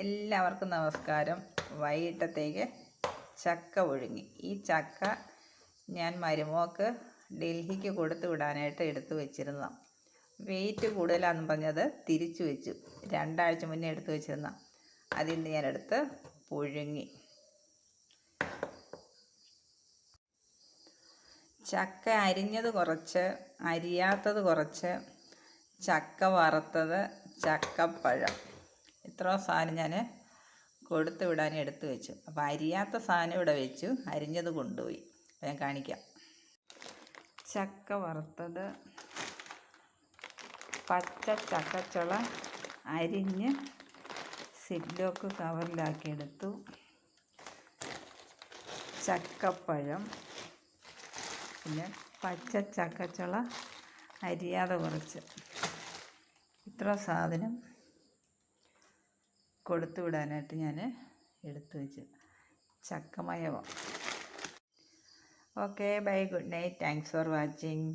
എല്ലാവർക്കും നമസ്കാരം. വൈകിട്ടത്തേക്ക് ചക്ക പുഴുങ്ങി. ഈ ചക്ക ഞാൻ മരുമോൾക്ക് ഡൽഹിക്ക് കൊടുത്തു വിടാനായിട്ട് എടുത്തു വെച്ചിരുന്നതാണ്. വെയിറ്റ് കൂടുതലാണെന്ന് പറഞ്ഞത് തിരിച്ചു വെച്ചു. 2 ആഴ്ച മുന്നേ എടുത്തു വെച്ചിരുന്ന അതിൽ നിന്ന് ഞാനെടുത്ത് പുഴുങ്ങി. ചക്ക അരിഞ്ഞത് കുറച്ച്, അരിയാത്തത് കുറച്ച്, ചക്ക വറുത്തത്, ചക്കപ്പഴം, ഇത്ര സാധനം ഞാൻ കൊടുത്തു വിടാൻ എടുത്തു വെച്ചു. അപ്പോൾ അരിയാത്ത സാധനം ഇവിടെ വെച്ചു, അരിഞ്ഞത് കൊണ്ടുപോയി. ഞാൻ കാണിക്കാം. ചക്ക വറുത്തത്, പച്ച ചക്കച്ചുള അരിഞ്ഞ് സില്ലോക്ക് കവറിലാക്കിയെടുത്തു. ചക്കപ്പഴം, പിന്നെ പച്ച ചക്കച്ചുള അരിയാതെ കുറച്ച്, ഇത്ര സാധനം കൊടുത്തു വിടാനായിട്ട് ഞാൻ എടുത്തു വെച്ചു. ചക്കമയവ. Okay, bye, good night, thanks for watching.